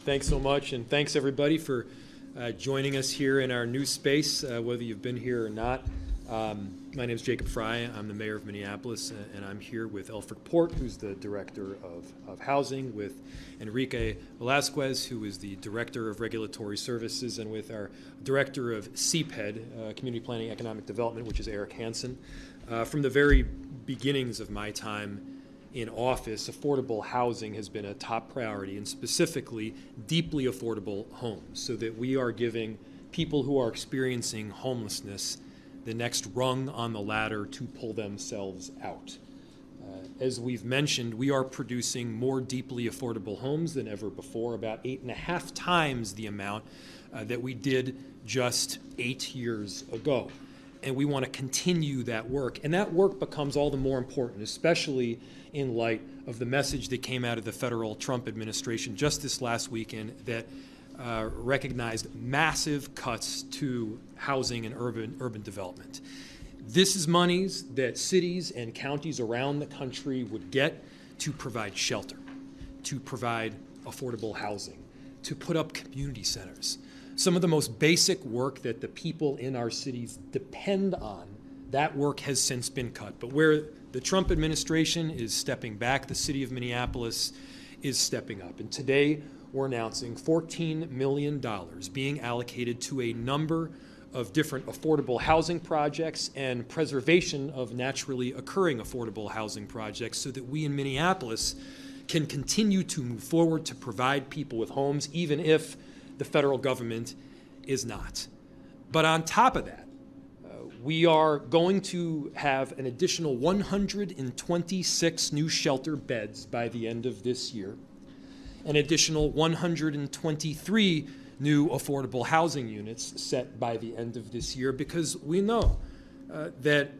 Thanks so much, and thanks everybody for joining us here in our new space, whether you've been here or not. My name is Jacob Fry. I'm the mayor of Minneapolis, and I'm here with Elfric Port, who's the director of housing, with Enrique Velasquez, who is the director of regulatory services, and with our director of CPED, Community Planning Economic Development, which is Eric Hansen. From the very beginnings of my time in office, affordable housing has been a top priority, and specifically deeply affordable homes, so that we are giving people who are experiencing homelessness the next rung on the ladder to pull themselves out. As we've mentioned, we are producing more deeply affordable homes than ever before, about 8.5 times the amount that we did just 8 years ago. And we want to continue that work. And that work becomes all the more important, especially in light of the message that came out of the federal Trump administration just this last weekend that recognized massive cuts to housing and urban development. This is monies that cities and counties around the country would get to provide shelter, to provide affordable housing, to put up community centers. Some of the most basic work that the people in our cities depend on, that work has since been cut. But where the Trump administration is stepping back, the city of Minneapolis is stepping up. And today we're announcing $14 million being allocated to a number of different affordable housing projects and preservation of naturally occurring affordable housing projects, so that we in Minneapolis can continue to move forward to provide people with homes, even if the federal government is not. But on top of that, we are going to have an additional 126 new shelter beds by the end of this year, an additional 123 new affordable housing units set by the end of this year, because we know that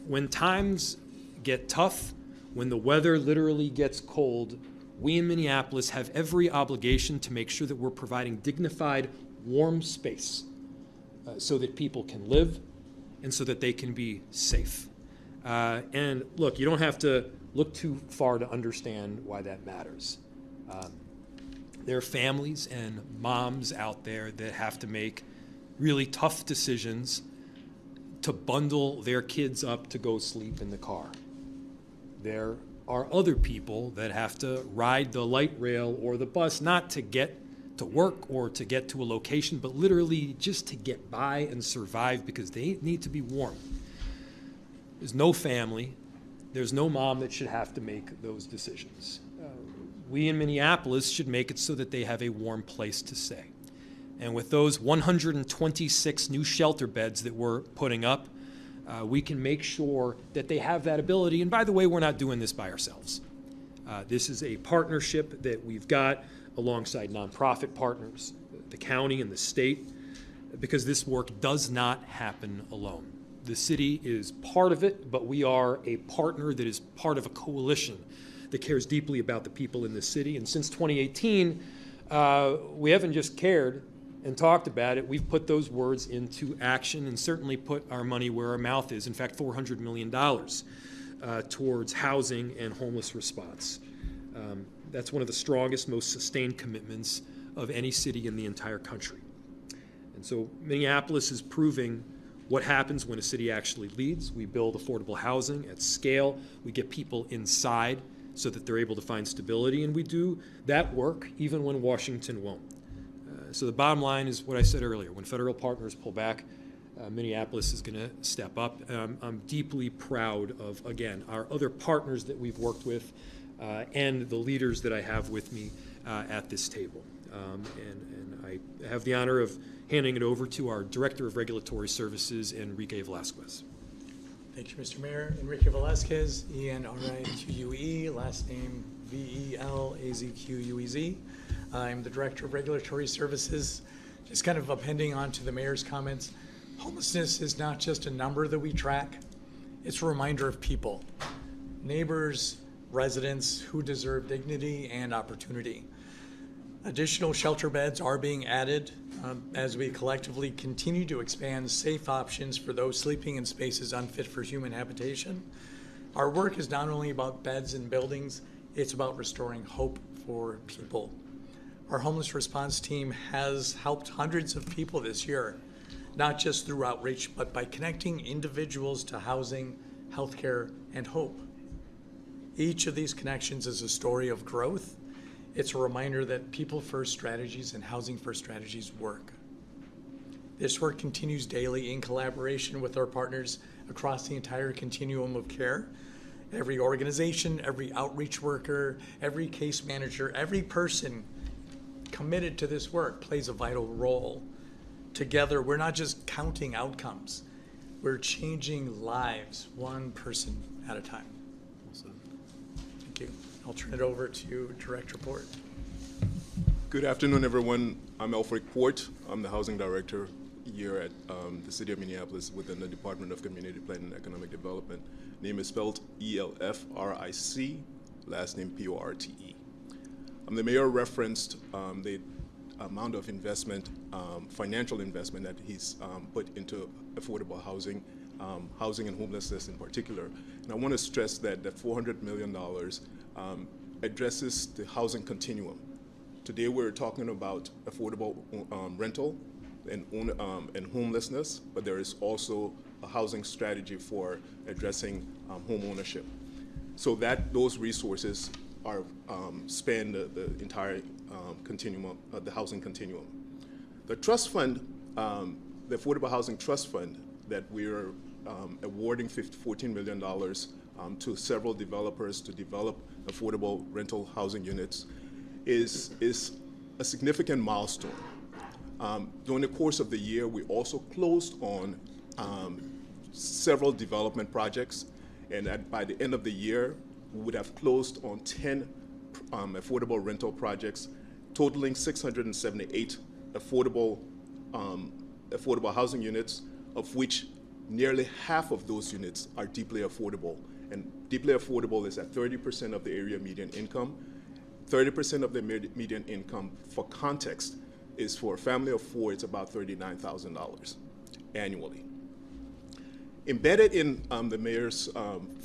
when times get tough, when the weather literally gets cold, we in Minneapolis have every obligation to make sure that we're providing dignified, warm space so that people can live and so that they can be safe. And look, you don't have to look too far to understand why that matters. There are families and moms out there that have to make really tough decisions to bundle their kids up to go sleep in the car. There are other people that have to ride the light rail or the bus, not to get to work or to get to a location, but literally just to get by and survive because they need to be warm. There's no family, there's no mom that should have to make those decisions. We in Minneapolis should make it so that they have a warm place to stay. And with those 126 new shelter beds that we're putting up, we can make sure that they have that ability. And by the way, we're not doing this by ourselves. This is a partnership that we've got alongside nonprofit partners, the county and the state, because this work does not happen alone. The city is part of it, but we are a partner that is part of a coalition that cares deeply about the people in the city. And since 2018, we haven't just cared and talked about it, we've put those words into action and certainly put our money where our mouth is. In fact, $400 million towards housing and homeless response. That's one of the strongest, most sustained commitments of any city in the entire country. And so Minneapolis is proving what happens when a city actually leads. We build affordable housing at scale. We get people inside so that they're able to find stability, and we do that work even when Washington won't. So the bottom line is what I said earlier. When federal partners pull back, Minneapolis is going to step up. I'm deeply proud of, again, our other partners that we've worked with and the leaders that I have with me at this table. And I have the honor of handing it over to our Director of Regulatory Services, Enrique Velasquez. Thank you, Mr. Mayor. Enrique Velasquez, E-N-R-I-Q-U-E, last name V-E-L-A-Z-Q-U-E-Z. I'm the Director of Regulatory Services. Just kind of appending on to the Mayor's comments, homelessness is not just a number that we track, it's a reminder of people, neighbors, residents who deserve dignity and opportunity. Additional shelter beds are being added as we collectively continue to expand safe options for those sleeping in spaces unfit for human habitation. Our work is not only about beds and buildings, it's about restoring hope for people. Our homeless response team has helped hundreds of people this year, not just through outreach, but by connecting individuals to housing, healthcare, and hope. Each of these connections is a story of growth. It's a reminder that people-first strategies and housing-first strategies work. This work continues daily in collaboration with our partners across the entire continuum of care. Every organization, every outreach worker, every case manager, every person committed to this work plays a vital role. Together, we're not just counting outcomes, we're changing lives one person at a time. Thank you. I'll turn it over to Director Port. Good afternoon, everyone. I'm Elfric Port. I'm the Housing Director here at the City of Minneapolis within the Department of Community Planning and Economic Development. Name is spelled E-L-F-R-I-C, last name P-O-R-T-E. The mayor referenced the amount of investment, financial investment that he's put into affordable housing, housing and homelessness in particular. And I want to stress that that $400 million addresses the housing continuum. Today we're talking about affordable rental and homelessness, but there is also a housing strategy for addressing home ownership. So that those resources are span the entire continuum, the housing continuum. The trust fund, the Affordable Housing Trust Fund that we're awarding $14 million to several developers to develop affordable rental housing units is a significant milestone. During the course of the year, we also closed on several development projects, and by the end of the year, we would have closed on 10 affordable rental projects, totaling 678 affordable housing units, of which nearly half of those units are deeply affordable. And deeply affordable is at 30% of the area median income. 30% of the median income, for context, is for a family of four, it's about $39,000 annually. Embedded in the mayor's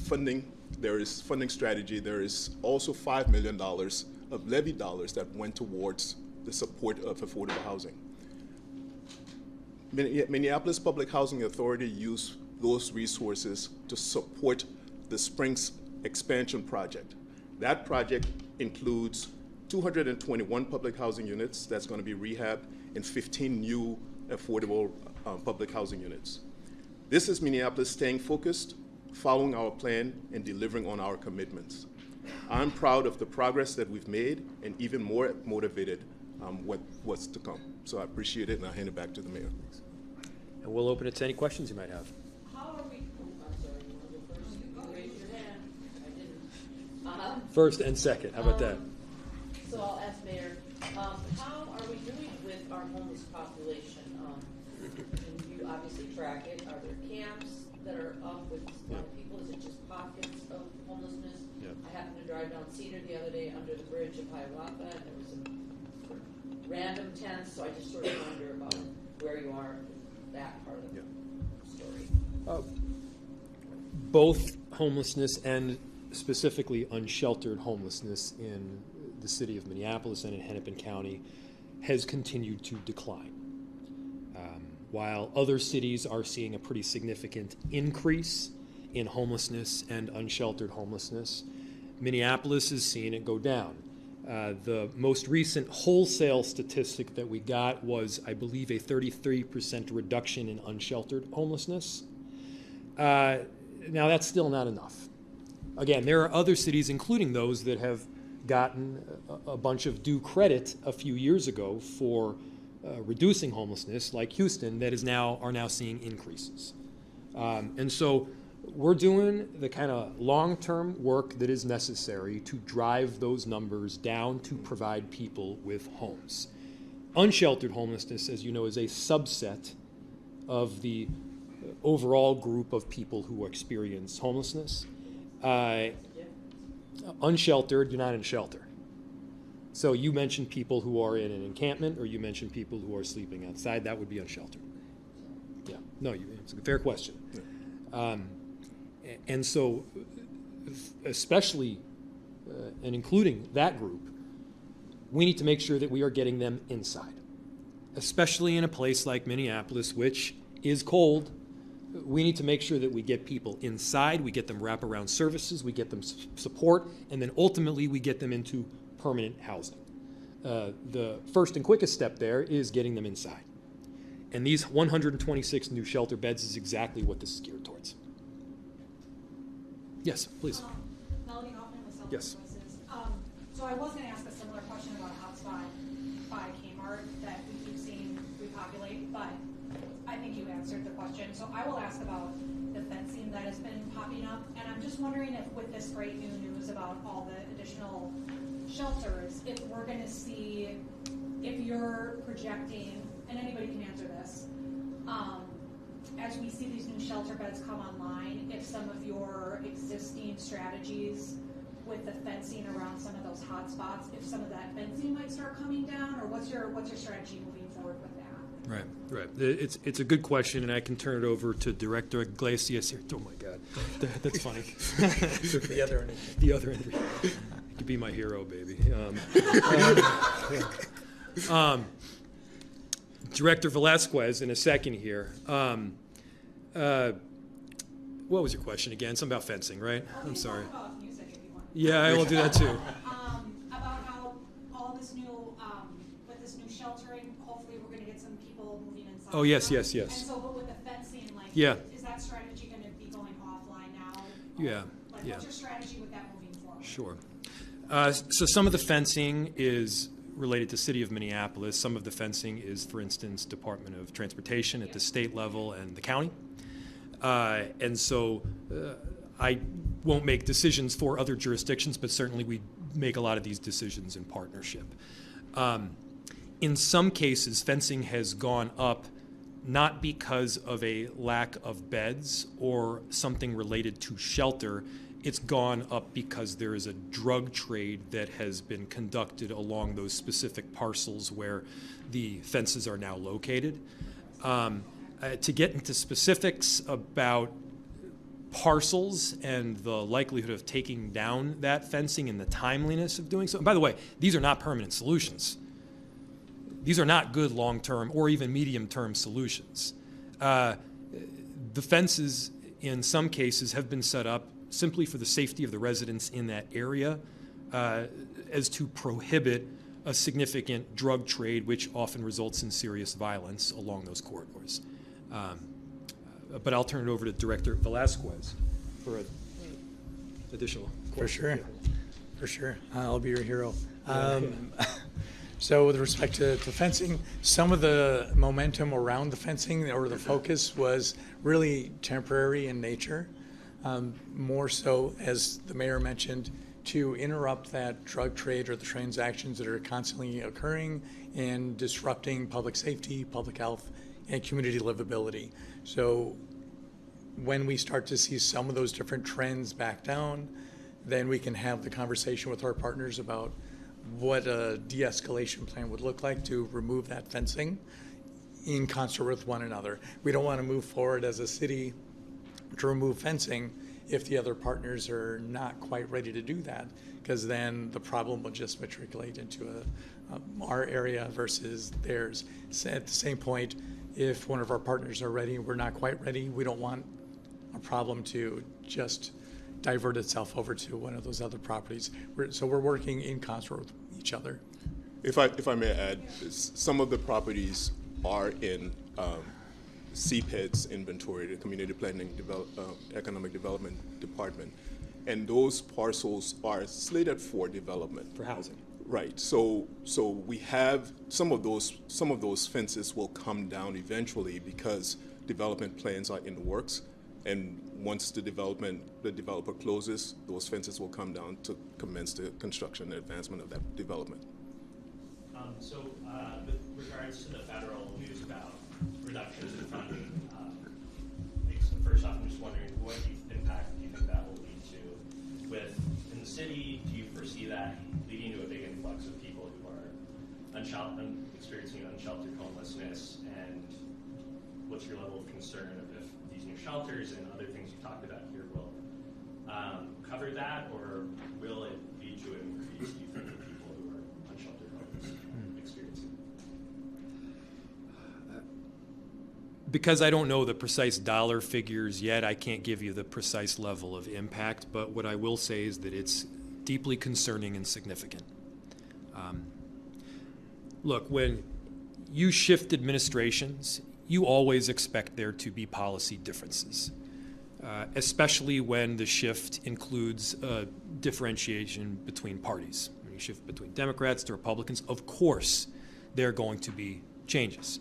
funding, there is funding strategy. There is also $5 million of levy dollars that went towards the support of affordable housing. Minneapolis Public Housing Authority used those resources to support the Springs expansion project. That project includes 221 public housing units that's going to be rehabbed and 15 new affordable public housing units. This is Minneapolis staying focused, following our plan, and delivering on our commitments. I'm proud of the progress that we've made and even more motivated what's to come. So I appreciate it, and I'll hand it back to the mayor. And we'll open it to any questions you might have. How are we, I'm sorry, you want to go first? You raised your hand. I didn't. First and second, how about that? So I'll ask Mayor, how are we doing with our homeless population? And you obviously track it. Are there camps that are up with a lot of people? Is it just pockets of homelessness? Yep. I happened to drive down Cedar the other day under the bridge of Hiawatha, and there was some sort of random tents, so I just sort of wonder about where you are with that part of the story. Both homelessness and specifically unsheltered homelessness in the city of Minneapolis and in Hennepin County has continued to decline. While other cities are seeing a pretty significant increase in homelessness and unsheltered homelessness, Minneapolis is seeing it go down. The most recent wholesale statistic that we got was, I believe, a 33% reduction in unsheltered homelessness. Now, that's still not enough. Again, there are other cities, including those that have gotten a bunch of due credit a few years ago for reducing homelessness, like Houston, that are now seeing increases. And so we're doing the kind of long-term work that is necessary to drive those numbers down to provide people with homes. Unsheltered homelessness, as you know, is a subset of the overall group of people who experience homelessness. Unsheltered, you're not in shelter. So you mentioned people who are in an encampment, or you mentioned people who are sleeping outside. That would be unsheltered. Yeah, no, it's a fair question. Yeah. And so, especially, and including that group, we need to make sure that we are getting them inside, especially in a place like Minneapolis, which is cold. We need to make sure that we get people inside, we get them wraparound services, we get them support, and then ultimately we get them into permanent housing. The first and quickest step there is getting them inside. And these 126 new shelter beds is exactly what this is geared towards. Yes, please. Melody Hoffman with Self Yes. Services. So I was going to ask a similar question about hotspot by Kmart that we keep seeing repopulate, but I think you answered the question. So I will ask about the fencing that has been popping up, and I'm just wondering if with this great new news about all the additional shelters, if we're going to see, if you're projecting, and anybody can answer this, as we see these new shelter beds come online, if some of your existing strategies with the fencing around some of those hot spots, if some of that fencing might start coming down, or what's your strategy moving forward with that? Right. It's a good question, and I can turn it over to Director Iglesias here. Oh my God, that's funny. The other end. The other end. You could be my hero, baby. Director Velasquez, in a second here. What was your question again? Something about fencing, right? I'm sorry. Talk about music if you want. Yeah, I will do that too. About how all this new, with this new sheltering, hopefully we're going to get some people moving inside. Oh, yes, now. yes, yes. And so, but with the fencing, like, Yeah. is that strategy going to be going offline now? Yeah, Like, yeah. what's your strategy with that moving forward? Sure. So some of the fencing is related to City of Minneapolis. Some of the fencing is, for instance, Department of Transportation at the state level and the county. And so I won't make decisions for other jurisdictions, but certainly we make a lot of these decisions in partnership. In some cases, fencing has gone up not because of a lack of beds or something related to shelter. It's gone up because there is a drug trade that has been conducted along those specific parcels where the fences are now located. To get into specifics about parcels and the likelihood of taking down that fencing and the timeliness of doing so. And by the way, these are not permanent solutions. These are not good long-term or even medium-term solutions. The fences, in some cases, have been set up simply for the safety of the residents in that area, as to prohibit a significant drug trade, which often results in serious violence along those corridors. But I'll turn it over to Director Velasquez for an additional question. For sure. I'll be your hero. So with respect to fencing, some of the momentum around the fencing or the focus was really temporary in nature. More so, as the mayor mentioned, to interrupt that drug trade or the transactions that are constantly occurring and disrupting public safety, public health, and community livability. So when we start to see some of those different trends back down, then we can have the conversation with our partners about what a de-escalation plan would look like to remove that fencing in concert with one another. We don't want to move forward as a city to remove fencing if the other partners are not quite ready to do that, because then the problem will just matriculate into our area versus theirs. So at the same point, if one of our partners are ready and we're not quite ready, we don't want a problem to just divert itself over to one of those other properties. So we're working in concert with each other. If I may add, some of the properties are in CPED's inventory, the Community Planning Economic Development Department, and those parcels are slated for development. For housing. Right. So we have some of those fences will come down eventually because development plans are in the works, and once the developer closes, those fences will come down to commence the construction and advancement of that development. With regards to the federal news about reductions in funding, first off, I'm just wondering what impact do you think that will lead to in the city? Do you foresee that leading to a big influx of people who are experiencing unsheltered homelessness? And what's your level of concern if these new shelters and other things you talked about here will cover that, or will it lead to an increase, do you think, of people who are unsheltered homeless? Because I don't know the precise dollar figures yet, I can't give you the precise level of impact, but what I will say is that it's deeply concerning and significant. Look, when you shift administrations, you always expect there to be policy differences, especially when the shift includes differentiation between parties. When you shift between Democrats to Republicans, of course, there are going to be changes.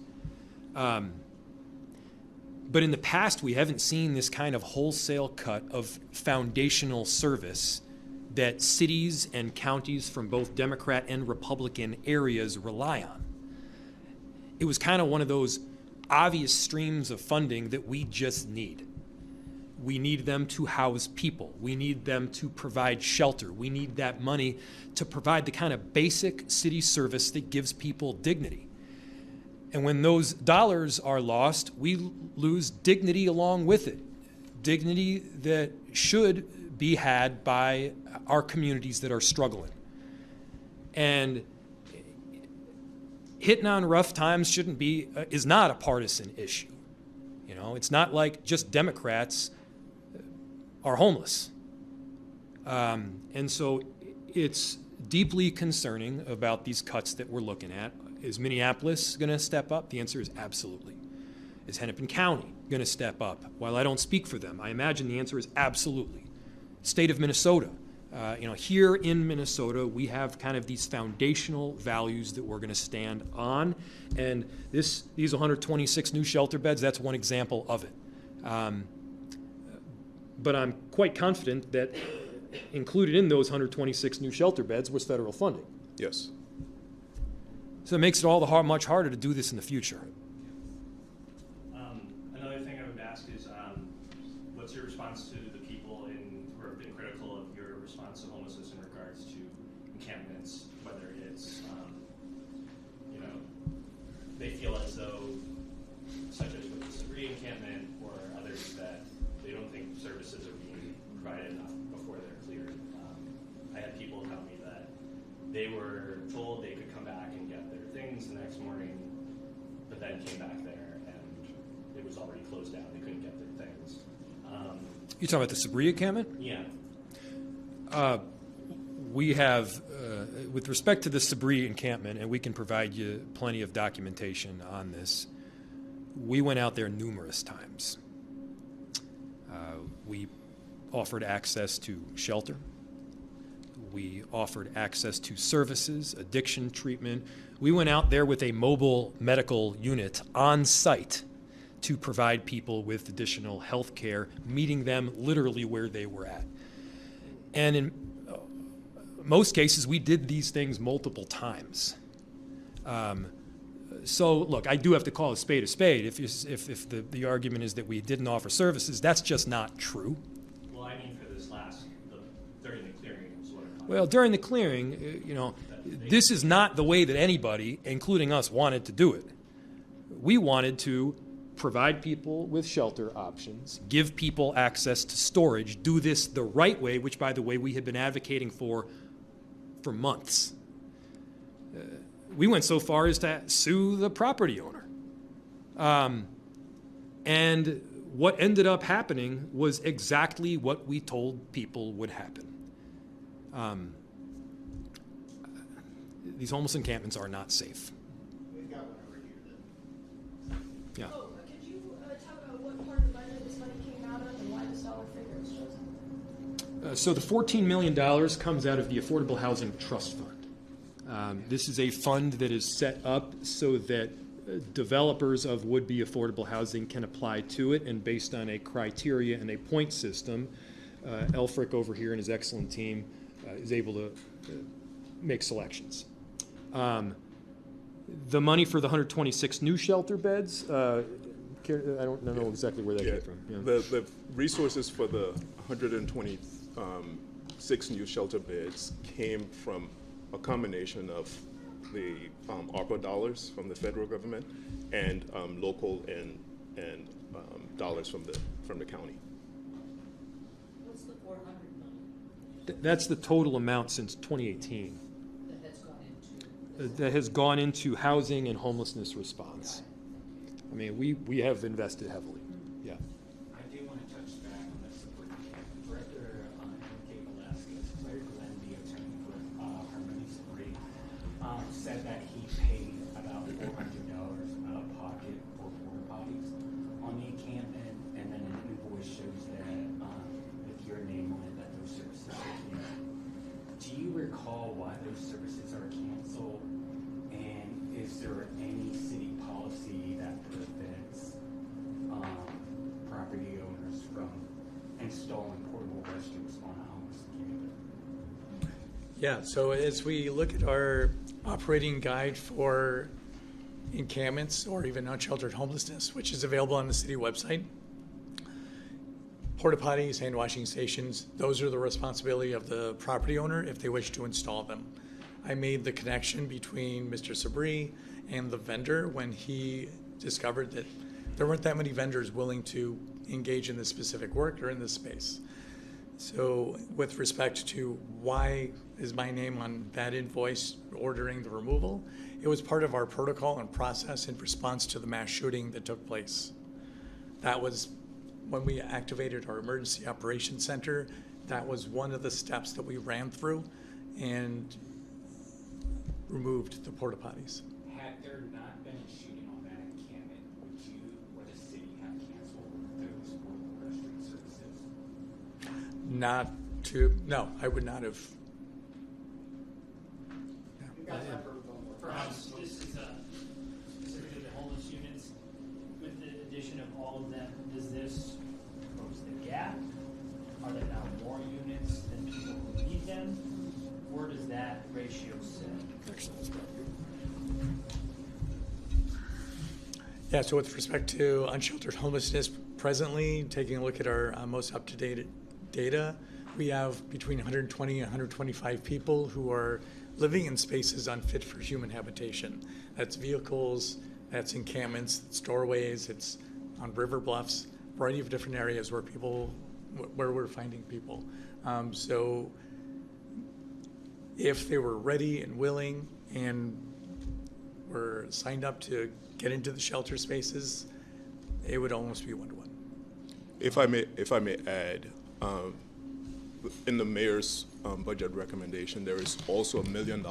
But in the past, we haven't seen this kind of wholesale cut of foundational service that cities and counties from both Democrat and Republican areas rely on. It was kind of one of those obvious streams of funding that we just need. We need them to house people. We need them to provide shelter. We need that money to provide the kind of basic city service that gives people dignity. And when those dollars are lost, we lose dignity along with it. Dignity that should be had by our communities that are struggling. And hitting on rough times is not a partisan issue. You know, it's not like just Democrats are homeless. And so it's deeply concerning about these cuts that we're looking at. Is Minneapolis going to step up? The answer is absolutely. Is Hennepin County going to step up? While I don't speak for them, I imagine the answer is absolutely. State of Minnesota. Here in Minnesota, we have kind of these foundational values that we're going to stand on. And these 126 new shelter beds, that's one example of it. But I'm quite confident that included in those 126 new shelter beds was federal funding. Yes. So it makes it much harder to do this in the future. Another thing I would ask is, what's your response to the people who have been critical of your response to homelessness in regards to encampments, whether it's, they feel as though, such as with the Sabri encampment or others, that they don't think services are being provided enough before they're cleared. I had people tell me that they were told they could come back and get their things the next morning, but then came back there and it was already closed down. They couldn't get their things. You're talking about the Sabri encampment? Yeah. We have, with respect to the Sabri encampment, and we can provide you plenty of documentation on this, we went out there numerous times. We offered access to shelter. We offered access to services, addiction treatment. We went out there with a mobile medical unit on site to provide people with additional health care, meeting them literally where they were at. And in most cases, we did these things multiple times. So, look, I do have to call a spade a spade. If the argument is that we didn't offer services, that's just not true. Well, I mean for this during the clearing is what I'm talking Well, during the clearing, this is not the way that anybody, including us, wanted to do it. We wanted to provide people with shelter options, give people access to storage, do this the right way, which, by the way, we had been advocating for months. We went so far as to sue the property owner. And what ended up happening was exactly what we told people would happen. These homeless encampments are not safe. We've got one over here then. Yeah. Oh, could you talk about what part of the budget this money came out of and why this dollar figure was chosen? So the $14 million comes out of the Affordable Housing Trust Fund. This is a fund that is set up so that developers of would-be affordable housing can apply to it, and based on a criteria and a point system, Elfrick over here and his excellent team is able to make selections. The money for the 126 new shelter beds, I don't know exactly where that came from. Yeah. The resources for the 126 new shelter beds came from a combination of the ARPA dollars from the federal government and local and dollars from the county. What's the 400 million That's the total amount since 2018 that has gone into? that has gone into housing and homelessness response. I mean, we have invested heavily, yeah. I do want to touch back on this. Director Nqis, Claire Glenn, the attorney for Harmony Spree, said that he paid about $400 out of pocket for porta potties on the encampment, and then an invoice shows that with your name on it that those services are canceled. Do you recall why those services are canceled? And is there any city policy that prevents property owners from installing portable restrooms on a homeless camp? Yeah, so as we look at our operating guide for encampments or even unsheltered homelessness, which is available on the city website, porta potties, hand washing stations, those are the responsibility of the property owner if they wish to install them. I made the connection between Mr. Sabri and the vendor when he discovered that there weren't that many vendors willing to engage in this specific work or in this space. So with respect to why is my name on that invoice ordering the removal, it was part of our protocol and process in response to the mass shooting that took place. That was when we activated our emergency operations center. That was one of the steps that we ran through and removed the porta potties. Had there not been a shooting on that encampment, would the city have canceled those portable restroom services? No, I would not have. We've got time for one more. For us, this is specifically the homeless units. With the addition of all of them, does this close the gap? Are there now more units than people who need them? Where does that ratio sit? Yeah, so with respect to unsheltered homelessness, presently, taking a look at our most up-to-date data, we have between 120 and 125 people who are living in spaces unfit for human habitation. That's vehicles, that's encampments, it's doorways, it's on river bluffs, a variety of different areas where we're finding people. So if they were ready and willing and were signed up to get into the shelter spaces, it would almost be one-to-one. If I may add, in the mayor's budget recommendation, there is also $1 million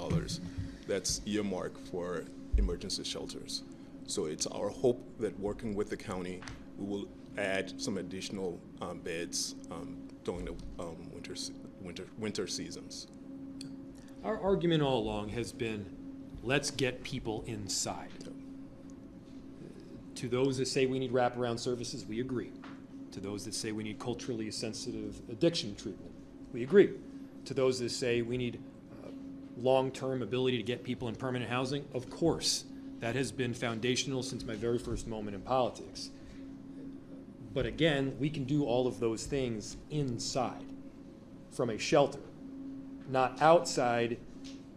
that's earmarked for emergency shelters. So it's our hope that working with the county, we will add some additional beds during the winter seasons. Our argument all along has been, let's get people inside. To those that say we need wraparound services, we agree. To those that say we need culturally sensitive addiction treatment, we agree. To those that say we need long-term ability to get people in permanent housing, of course. That has been foundational since my very first moment in politics. But again, we can do all of those things inside from a shelter, not outside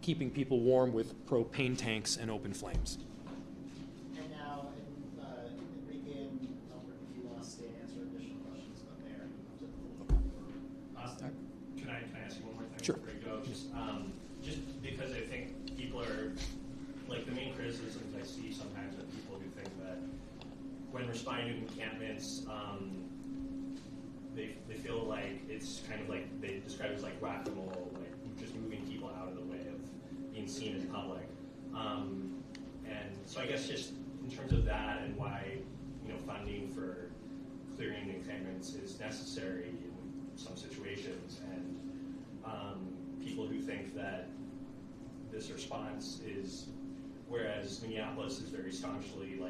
keeping people warm with propane tanks and open flames. And now, Enrique and Albert, if you want to stay and answer additional questions about there. Can I ask you one more thing Sure. before you go? Just because I think people are, like, the main criticisms I see sometimes of people who think that when responding to encampments, they feel like it's kind of like, they describe it as like rock and roll, like just moving people out of the way of being seen in public. And so I guess just in terms of that and why, funding for clearing encampments is necessary in some situations, and people who think that this response is, whereas Minneapolis is very staunchly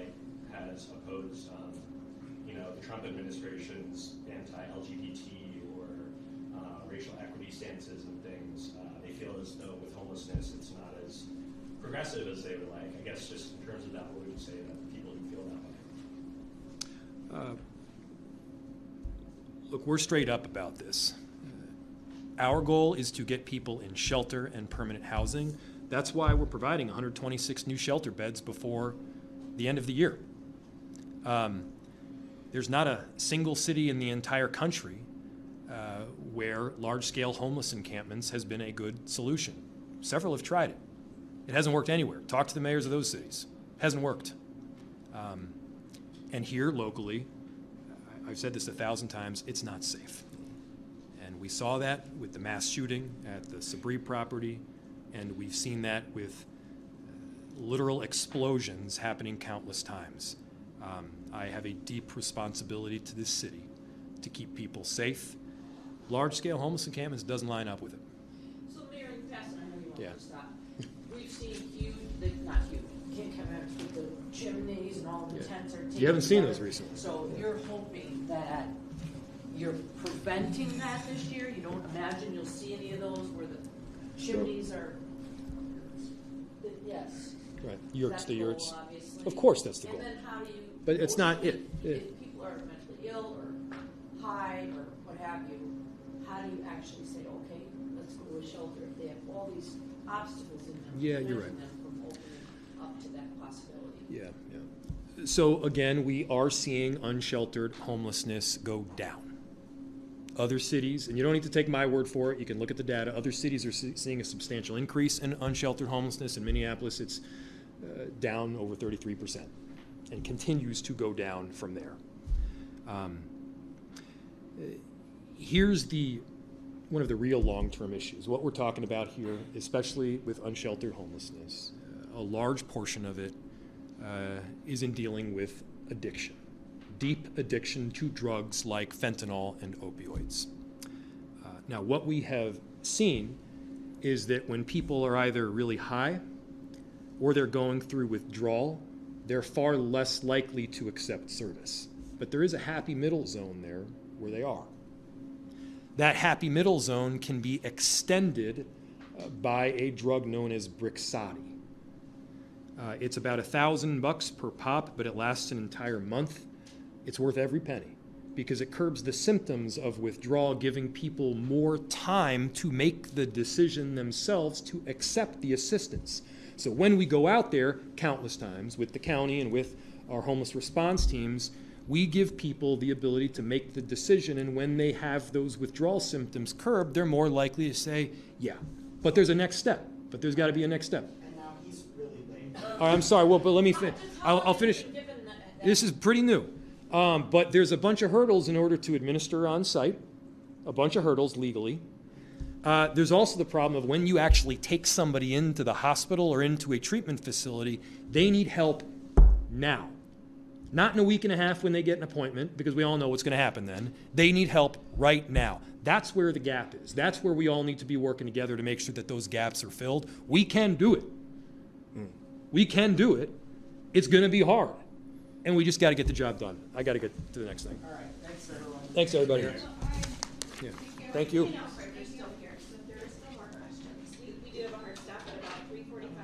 has opposed the Trump administration's anti-LGBT or racial equity stances and things, they feel as though with homelessness it's not as progressive as they would like. I guess just in terms of that, what would you say to people who feel that way? Look, we're straight up about this. Our goal is to get people in shelter and permanent housing. That's why we're providing 126 new shelter beds before the end of the year. There's not a single city in the entire country where large-scale homeless encampments has been a good solution. Several have tried it. It hasn't worked anywhere. Talk to the mayors of those cities. Hasn't worked. And here locally, I've said this 1,000 times, it's not safe. And we saw that with the mass shooting at the Sabri property, and we've seen that with literal explosions happening countless times. I have a deep responsibility to this city to keep people safe. Large-scale homeless encampments doesn't line up with it. So Mayor, in the past, and I know you Yeah. want to stop, we've seen huge, not huge, can't come out with the chimneys and all the Yeah. tents are taken. You haven't seen down. those recently. So you're hoping that you're preventing that this year? You don't imagine you'll see any of those where the chimneys are, yes. Right, yurts, That's the goal, yurts. obviously. Of course that's the goal. And then how do you? But it's not it. If people are mentally ill or high or what have you, how do you actually say, okay, let's go to a shelter if they have all these obstacles in them? Yeah, you're preventing right. them from opening up to that possibility? Yeah, yeah. So again, we are seeing unsheltered homelessness go down. Other cities, and you don't need to take my word for it, you can look at the data, other cities are seeing a substantial increase in unsheltered homelessness. In Minneapolis, it's down over 33% and continues to go down from there. Here's one of the real long-term issues. What we're talking about here, especially with unsheltered homelessness, a large portion of it is in dealing with addiction. Deep addiction to drugs like fentanyl and opioids. Now, what we have seen is that when people are either really high or they're going through withdrawal, they're far less likely to accept service. But there is a happy middle zone there where they are. That happy middle zone can be extended by a drug known as Brixadi. It's about $1,000 per pop, but it lasts an entire month. It's worth every penny because it curbs the symptoms of withdrawal, giving people more time to make the decision themselves to accept the assistance. So when we go out there countless times with the county and with our homeless response teams, we give people the ability to make the decision, and when they have those withdrawal symptoms curbed, they're more likely to say, yeah. But there's a next step. But there's got to be a next step. And now he's really late. All right, I'm sorry, well, but let me finish. I'll finish. This is pretty new. But there's a bunch of hurdles in order to administer on site, a bunch of hurdles legally. There's also the problem of when you actually take somebody into the hospital or into a treatment facility, they need help now. Not in a week and a half when they get an appointment, because we all know what's going to happen then. They need help right now. That's where the gap is. That's where we all need to be working together to make sure that those gaps are filled. We can do it. We can do it. It's going to be hard. And we just got to get the job done. I got to get to the next thing. All right, thanks everyone. Thanks, everybody. Yeah. Thank you. There is still more questions. We do have a hard stop at about 3:45.